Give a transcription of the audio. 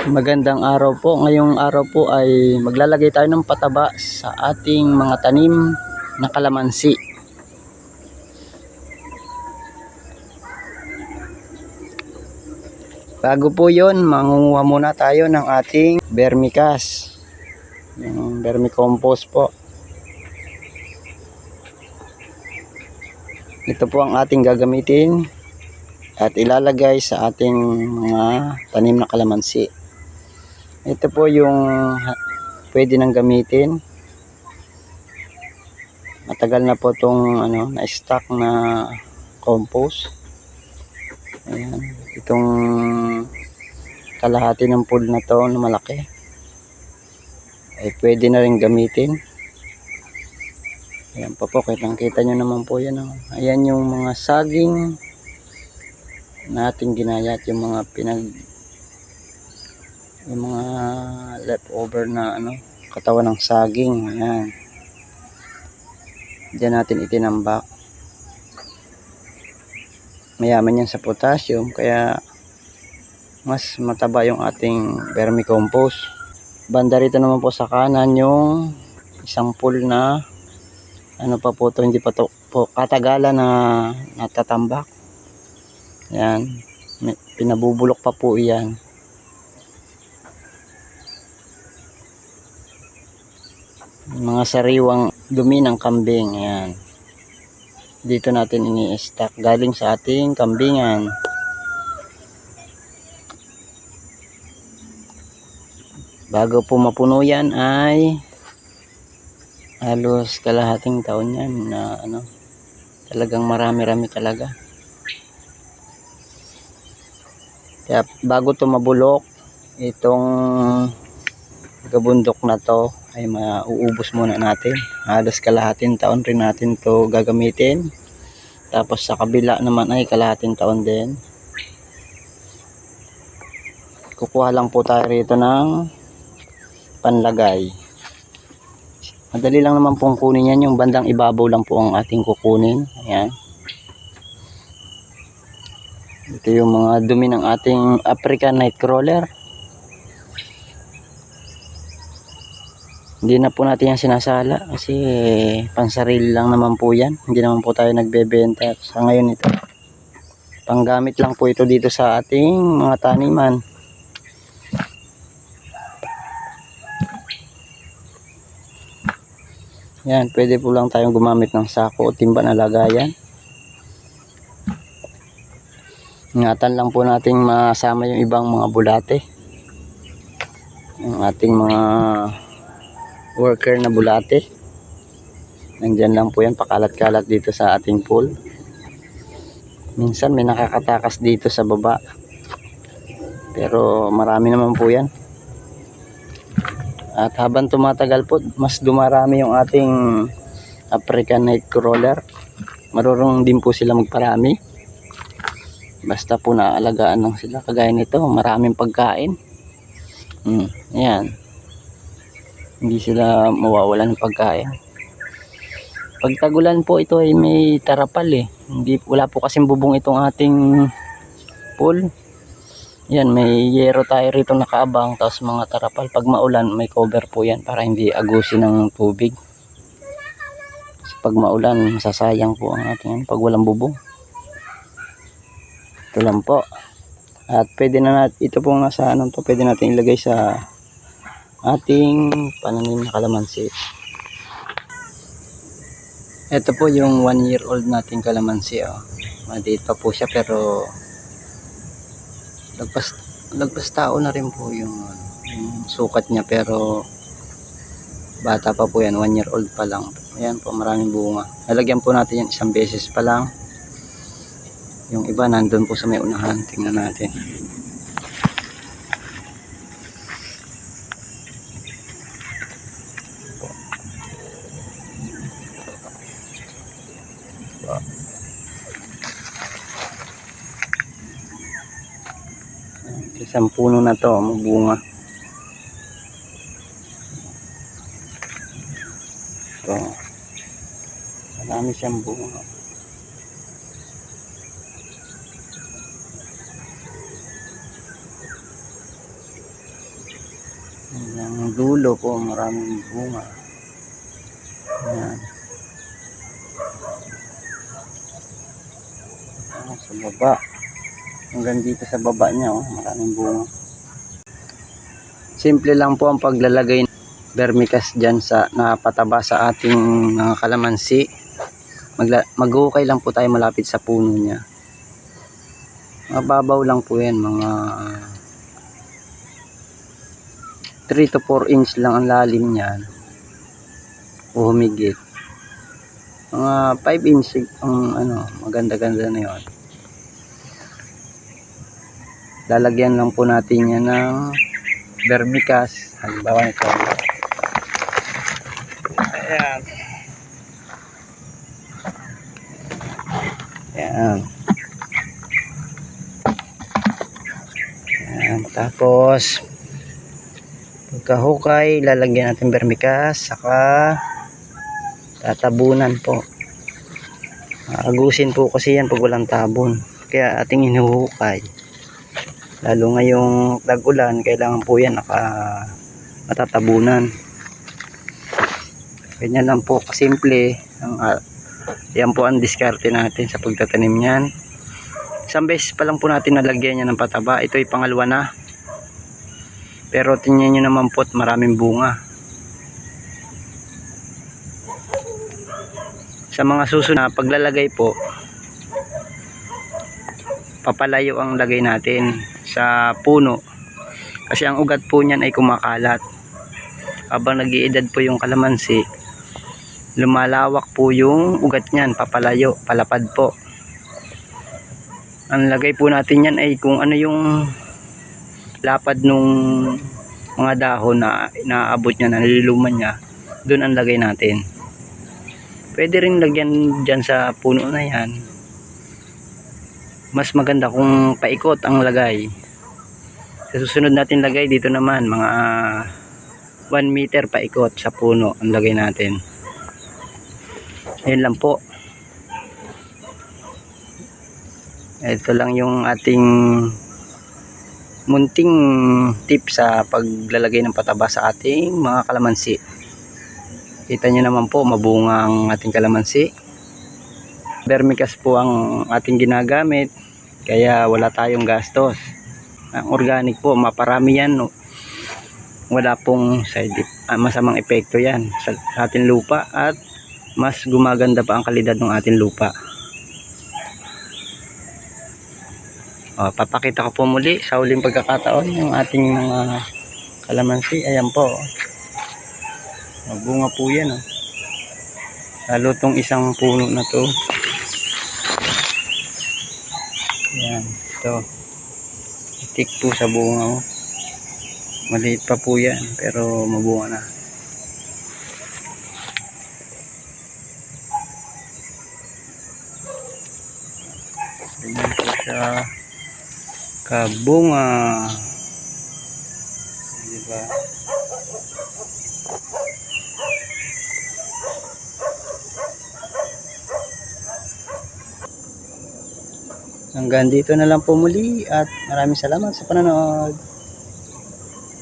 Magandang araw po. Ngayong araw po ay maglalagay tayo ng pataba sa ating mga tanim na kalamansi. Bago po yon, mangunguha muna tayo ng ating vermicast. Yung vermicompost po. Ito po ang ating gagamitin at ilalagay sa ating mga tanim na kalamansi. Ito po yung pwede nang gamitin. Matagal na po itong na-stock na compost. Ayan. Itong kalahati ng pool na to na malaki ay pwede na rin gamitin. Ayan pa po, kitang-kita nyo naman po yan. Ayan yung mga saging nating ginayat, yung mga yung mga leftover na katawan ng saging. Ayan. Diyan natin itinambak. Mayaman yan sa potassium, kaya mas mataba yung ating vermicompost. Banda rito naman po sa kanan yung isang pool na pa po to, hindi pa to po katagalan na natatambak. Yan, pinabubulok pa po yan. Mga sariwang dumi ng kambing. Ayan, dito natin ini-stack galing sa ating kambingan. Bago po mapuno yan ay halos kalahating taon yan na talagang marami-rami talaga. Kaya bago to mabulok, itong gabundok na to ay mauubos muna natin. Halos kalahating taon rin natin to gagamitin. Tapos sa kabila naman ay kalahating taon din. Kukuha lang po tayo rito ng panlagay. Madali lang naman pong kunin yan, yung bandang ibabaw lang po ang ating kukunin. Ayan. Ito yung mga dumi ng ating African Nightcrawler. Hindi na po natin yan sinasala kasi pansarili lang naman po yan. Hindi naman po tayo nagbebenta sa ngayon ito. Panggamit lang po ito dito sa ating mga taniman. Yan, pwede po lang tayong gumamit ng sako o timba na lagayan. Ingatan lang po nating masama yung ibang mga bulate. Yung ating mga worker na bulate. Nandyan lang po yan, pakalat-kalat dito sa ating pool. Minsan may nakakatakas dito sa baba. Pero marami naman po yan. At habang tumatagal po, mas dumarami yung ating African Nightcrawler. Marunong din po sila magparami. Basta po naaalagaan lang sila. Kagaya nito, maraming pagkain. Ayan. Hindi sila mawawalan ng pagkain. Pag tagulan po, ito ay may tarapal eh. Wala po kasing bubong itong ating pool. Yan, may yero tayo rito nakaabang, tapos mga tarapal. Pag maulan, may cover po yan para hindi agusin ng tubig. Kasi pag maulan, masasayang po ang ating pag walang bubong. Ito lang po. At pwede na natin, ito pong nasa pwede natin ilagay sa ating pananim na kalamansi. Ito po yung 1-year-old nating kalamansi. Maliit pa po siya pero lagpas tao na rin po yung sukat niya, pero bata pa po yan, 1-year-old pa lang. Ayan po, maraming bunga. Lalagyan po natin yan isang beses pa lang. Yung iba nandun po sa may unahan. Tingnan natin. Isang puno na to, magbunga. Ito. Marami siyang bunga. Ang dulo po, maraming bunga. Ayan. Sa baba. Hanggang dito sa baba niya, oh, maraming bunga. Simple lang po ang paglalagay ng vermicast dyan sa napataba sa ating mga kalamansi. Mag-ukay lang po tayo malapit sa puno niya. Mababaw lang po yan, mga 3 to 4 inch lang ang lalim niyan o humigit. Mga 5 inch ang maganda-ganda na yon. Lalagyan lang po natin yan ng vermicast. Halimbawa ito. Ayan. Ayan. Ayan. Tapos pagkahukay, lalagyan natin vermicast, saka tatabunan po. Agusin po kasi yan pag walang tabon. Kaya ating hinuhukay. Lalo ngayong tag-ulan, kailangan po yan natatabunan. Ganyan lang po kasimple. Yan po ang diskarte natin sa pagtatanim niyan. Isang beses pa lang po natin nalagyan yan ng pataba. Ito ay pangalawa na. Pero tingnan nyo naman po, maraming bunga. Sa mga susunod na paglalagay po, papalayo ang lagay natin sa puno. Kasi ang ugat po niyan ay kumakalat. Habang nag-iedad po yung kalamansi, lumalawak po yung ugat niyan, papalayo, palapad po. Ang lagay po natin yan ay kung ano yung lapad nung mga dahon na inaabot niya, na nililuman niya, doon ang lagay natin. Pwede rin lagyan dyan sa puno na yan. Mas maganda kung paikot ang lagay. Sa susunod natin lagay dito naman, mga 1 meter paikot sa puno ang lagay natin. Ayun lang po. Ito lang yung ating munting tip sa paglalagay ng pataba sa ating mga kalamansi. Kita nyo naman po, mabunga ang ating kalamansi. Vermicast po ang ating ginagamit, kaya wala tayong gastos. Ang organic po, maparami yan, no? Wala pong masamang epekto yan sa ating lupa, at mas gumaganda pa ang kalidad ng ating lupa. Papakita ko po muli sa uling pagkakataon yung ating mga kalamansi. Ayan po, magbunga po yan, lalo tong isang puno na to. Ayan, ito itik po sa bunga, maliit pa po yan pero mabunga na. Ganyan po siya kabunga, diba? Hanggang dito na lang po muli, at maraming salamat sa panonood.